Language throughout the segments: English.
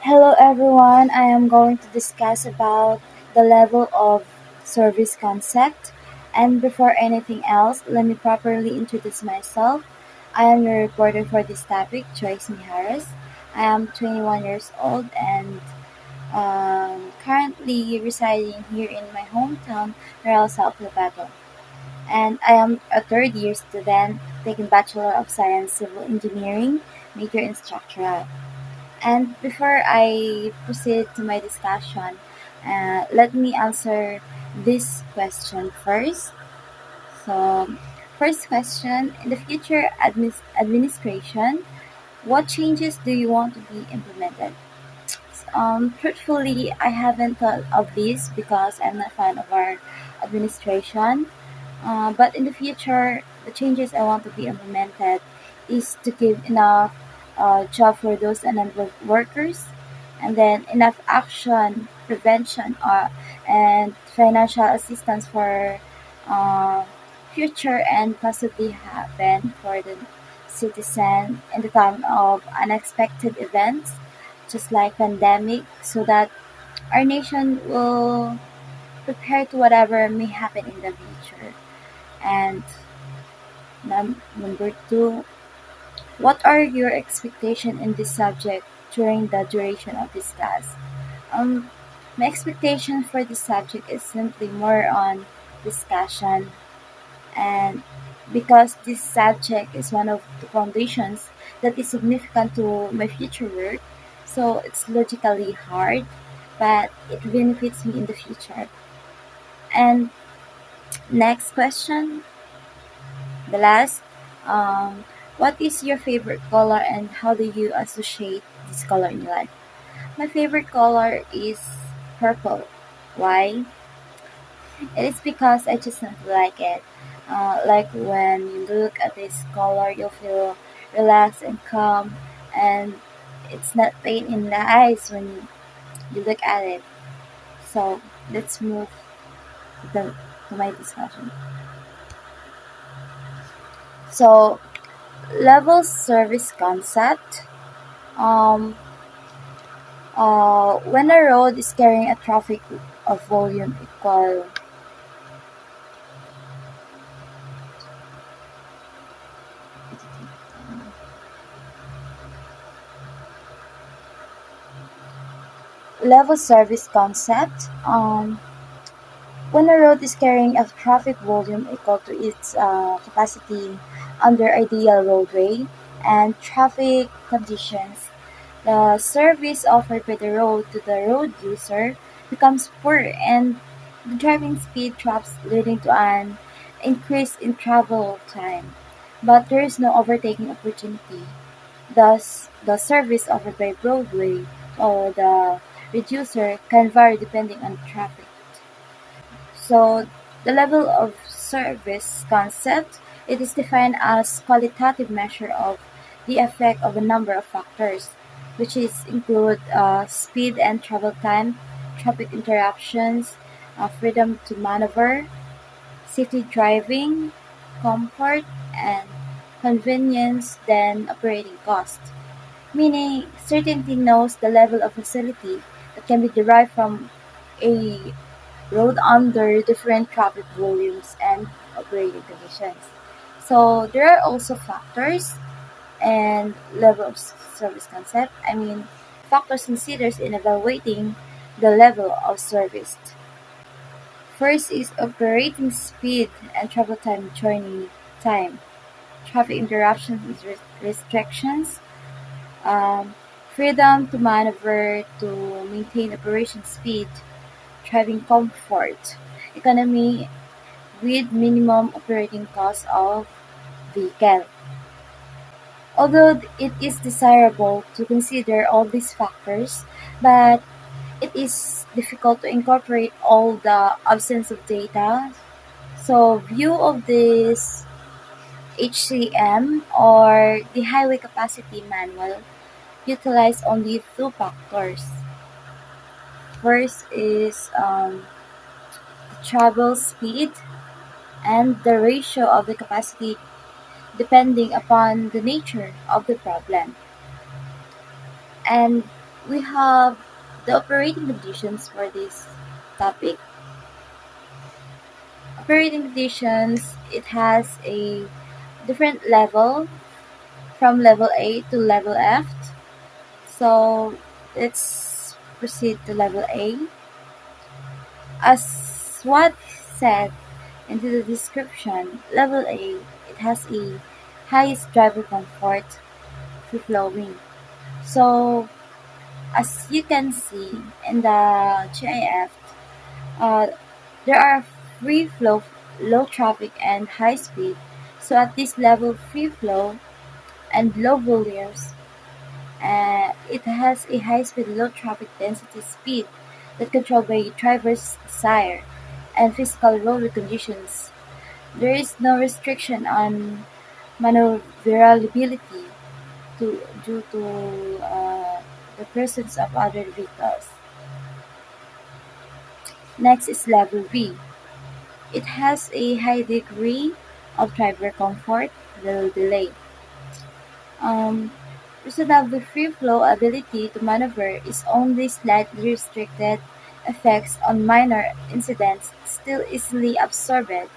Hello everyone, I am going to discuss about the level of service concept. And before anything else, let me properly introduce myself. I am your reporter for this topic, Joyce Miharas. I am 21 years old and currently residing here in my hometown, Real South Cotabato. And I am a third year student taking Bachelor of Science Civil Engineering, major in structural. And before I proceed to my discussion, let me answer this question first. So, first question: in the future administration, what changes do you want to be implemented? Truthfully, I haven't thought of this because I'm not a fan of our administration. But in the future, the changes I want to be implemented is to give enough job for those unemployed workers, and then enough action, prevention, and financial assistance for uh, future and possibly happen for the citizen in the time of unexpected events, just like pandemic, so that our nation will prepare to whatever may happen in the future. And number two, what are your expectations in this subject during the duration of this class? Um, my expectation for this subject is simply more on discussion, and because this subject is one of the foundations that is significant to my future work, so it's logically hard, but it benefits me in the future. And next question, the last, um, what is your favorite color and how do you associate this color in your life? My favorite color is purple. Why? It is because I just don't like it. Like when you look at this color, you'll feel relaxed and calm, and it's not pain in the eyes when you look at it. So let's move the, to my discussion. So level service concept. Um, when a road is carrying a traffic of volume equal level service concept, when a road is carrying a traffic volume equal to its capacity under ideal roadway and traffic conditions, the service offered by the road to the road user becomes poor and the driving speed drops, leading to an increase in travel time. But there is no overtaking opportunity. Thus, the service offered by Broadway or the reducer can vary depending on traffic. So, the level of service concept, it is defined as qualitative measure of the effect of a number of factors, which is include speed and travel time, traffic interruptions, freedom to maneuver, safety driving, comfort, and convenience, then operating cost. Meaning, certainty knows the level of facility that can be derived from a road under different traffic volumes and operating conditions. So there are also factors and level of service concept. Factors considered in evaluating the level of service. First is operating speed and travel time journey time, traffic interruptions and restrictions, um, freedom to maneuver to maintain operation speed, driving comfort, economy with minimum operating cost of vehicle. Although it is desirable to consider all these factors, but it is difficult to incorporate all the absence of data. So view of this HCM or the highway capacity manual utilize only two factors. First is travel speed and the ratio of the capacity depending upon the nature of the problem. And We have the operating conditions for this topic. Operating conditions, it has a different level from level A to level F. So let's proceed to level A. As what said into the description, level A, it has a highest driver comfort free flowing. So as you can see in the GIF, uh, there are free flow, low traffic, and high speed. So at this level, free flow and low volumes, it has a high speed, low traffic density speed that controlled by driver's desire and physical road conditions. There is no restriction on maneuverability due to the presence of other vehicles. Next is level V. It has a high degree of driver comfort, little delay. Um, Reasonable free flow ability to maneuver is only slightly restricted. Effects on minor incidents still easily absorbed.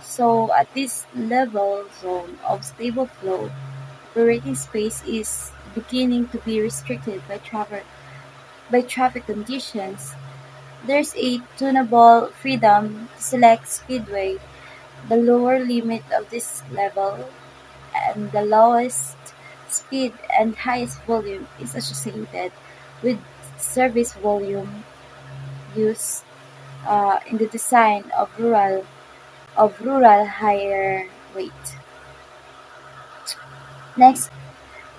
So at this level zone of stable flow, operating space is beginning to be restricted by traffic conditions. There's a tunable freedom to select speedway. The lower limit of this level and the lowest speed and highest volume is associated with service volume use in the design of rural higher weight. Next,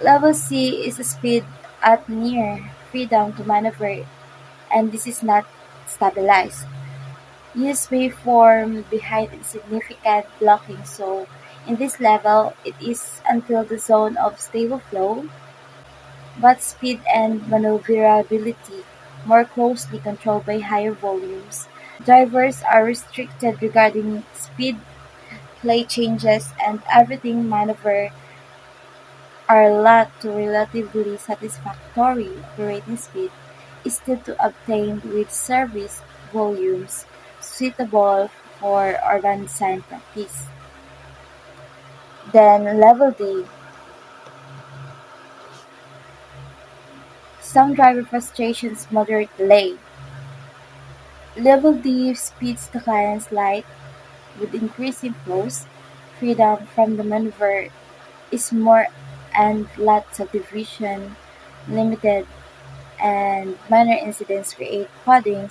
level C is a speed at near freedom to maneuver, and this is not stabilized. Use may form behind insignificant blocking, so in this level it is until the zone of stable flow, but speed and maneuverability more closely controlled by higher volumes. Drivers are restricted regarding speed, play changes, and everything maneuver are led to relatively satisfactory operating speed is still to obtain with service volumes suitable for urban design practice. Then level D. Some driver frustrations moderate delay. Level D speeds decline slight with increasing flows. Freedom from the maneuver is more and lot subdivision limited and minor incidents create padding.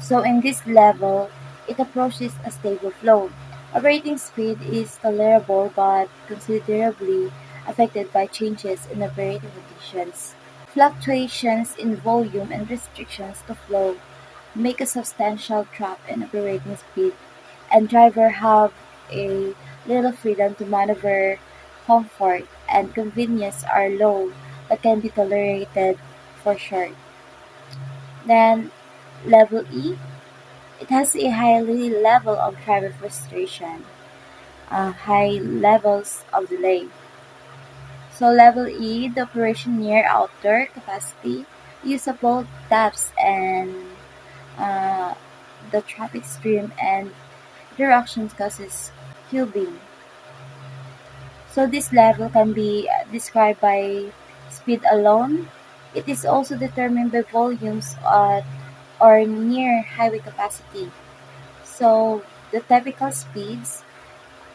So in this level, it approaches a stable flow. Operating speed is tolerable but considerably affected by changes in operating conditions. Fluctuations in volume and restrictions to flow make a substantial drop in operating speed, and drivers have a little freedom to maneuver. Comfort and convenience are low but can be tolerated for short. Then level E, it has a high level of driver frustration, high levels of delay. So level E, the operation near outer capacity, usable taps and uh, the traffic stream and interactions causes cubing. So this level can be described by speed alone. It is also determined by volumes at or near highway capacity. So the typical speeds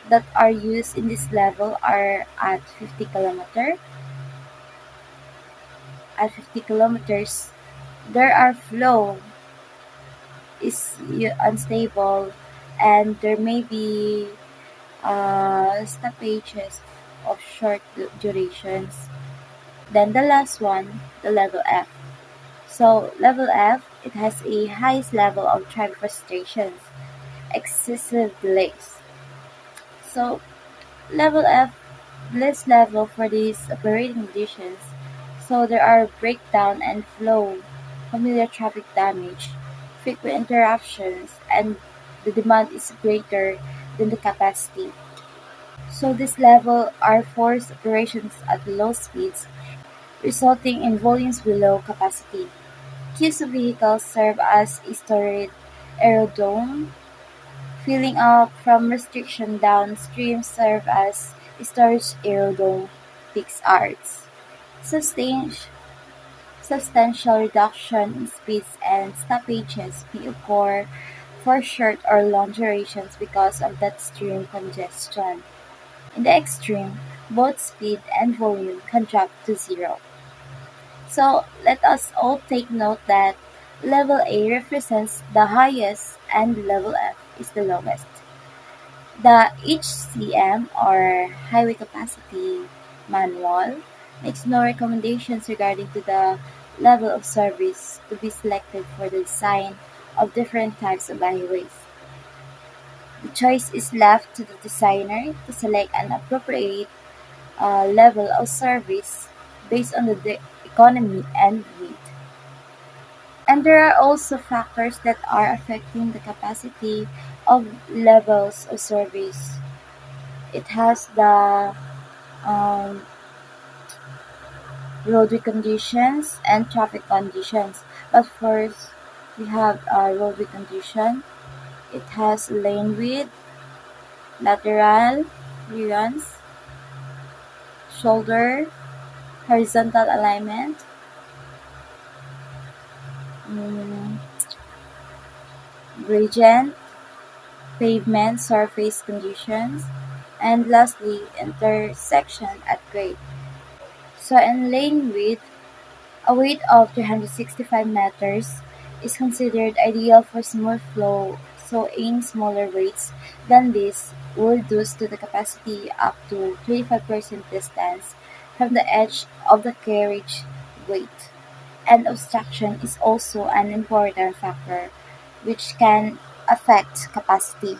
that are used in this level are at 50 kilometers. There are flow is unstable and there may be stoppages of short durations. Then the last one, the level F. So level F, it has a highest level of driver frustrations, excessive delays. So level F, less level for these operating conditions. So there are breakdown and flow, familiar traffic damage, frequent interruptions, and the demand is greater than the capacity. So this level are forced operations at low speeds resulting in volumes below capacity. Queues of vehicles serve as a storage aerodrome, filling up from restriction downstream serve as a storage aerodrome peak hours. Substantial Substantial reduction in speeds and stoppages may occur for short or long durations because of that stream congestion. In the extreme, both speed and volume can drop to zero. So let us all take note that level A represents the highest and level F is the lowest. The HCM, or Highway Capacity Manual, makes no recommendations regarding to the level of service to be selected for the design of different types of highways. The choice is left to the designer to select an appropriate level of service based on the economy and need. And there are also factors that are affecting the capacity of levels of service. It has the um, roadway conditions and traffic conditions. But first, we have roadway condition. It has lane width, lateral clearance, shoulder, horizontal alignment, mm, gradient, pavement surface conditions, and lastly, intersection at grade. So in lane width, a width of 365 meters is considered ideal for smooth flow, so any smaller weights than this will reduce to the capacity up to 25% distance from the edge of the carriage weight. And obstruction is also an important factor which can affect capacity.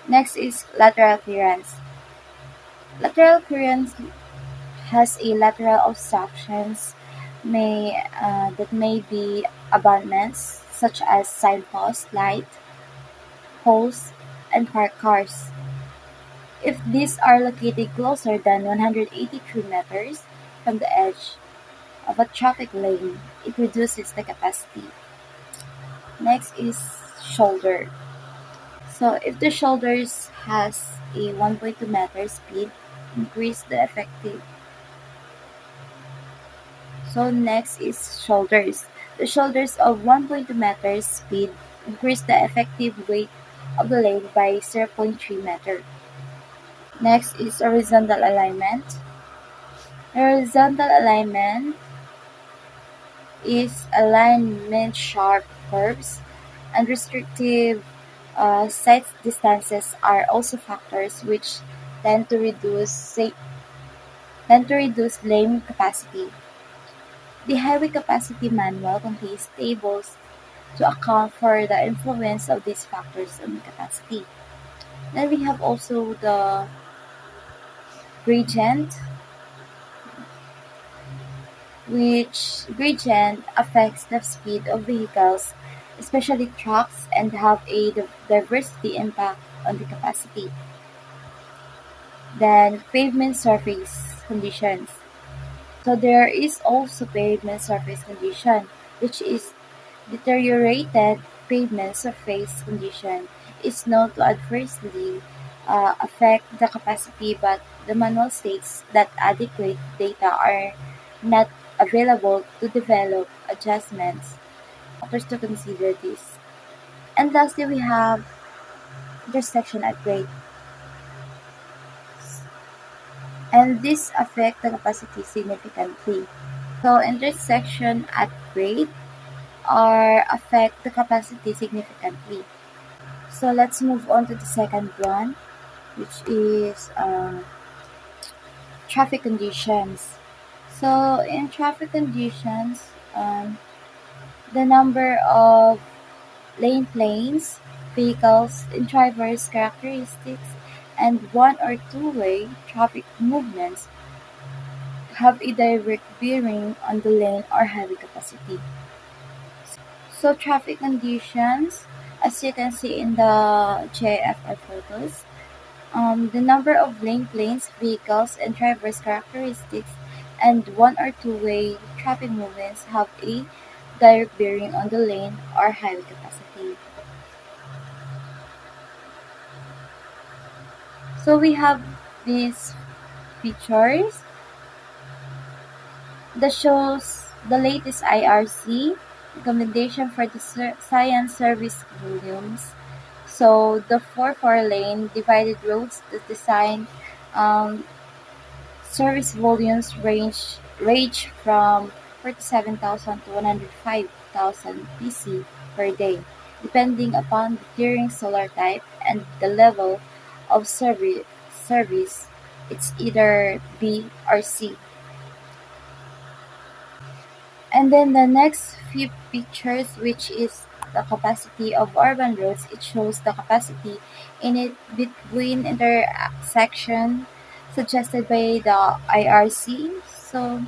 Next is lateral clearance. Lateral clearance has a lateral obstructions that may be abutments such as signposts, light poles, and parked cars. If these are located closer than 183 meters from the edge of a traffic lane, it reduces the capacity. Next is shoulder. So if the shoulders has a 1.2 meter speed, increase the effective. So next is shoulders. The shoulders of 1.2 meters speed increase the effective weight of the lane by 0.3 meter. Next is horizontal alignment. Horizontal alignment is alignment sharp curves and restrictive sight distances are also factors which tend to reduce lane capacity. The Highway Capacity Manual contains tables to account for the influence of these factors on capacity. Then we have also the gradient, which gradient affects the speed of vehicles, especially trucks, and have a diversity impact on the capacity. Then pavement surface conditions. So there is also pavement surface condition, which is deteriorated pavement surface condition is known to adversely affect the capacity, but the manual states that adequate data are not available to develop adjustments. Factors to consider this. And lastly, we have intersection at grade, and this affect the capacity significantly. So intersection at grade or affect the capacity significantly. So let's move on to the second one, which is traffic conditions. So in traffic conditions, the number of lane planes, vehicles, and drivers' characteristics, and one or two-way traffic movements have a direct bearing on the lane or highway capacity. So traffic conditions, as you can see in the GIFR photos, the number of lane planes, vehicles, and drivers' characteristics and one or two-way traffic movements have a direct bearing on the lane or highway capacity. So we have these features that shows the latest IRC recommendation for the science service volumes. So the four lane divided roads, the design um, service volumes range from 47,000 to 105,000 PC per day, depending upon the tiering solar type and the level of service. It's either B or C. And then the next few pictures, which is the capacity of urban roads, it shows the capacity in it between intersection suggested by the IRC. So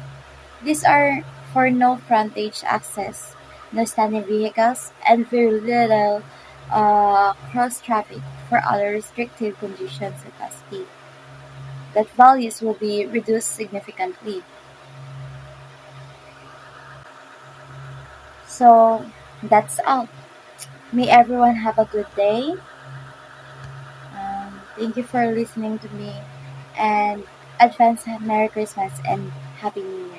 these are for no frontage access, no standing vehicles, and very little cross traffic for other restrictive conditions capacity. That values will be reduced significantly. So that's all. May everyone have a good day. Thank you for listening to me, and advance Merry Christmas and Happy New Year.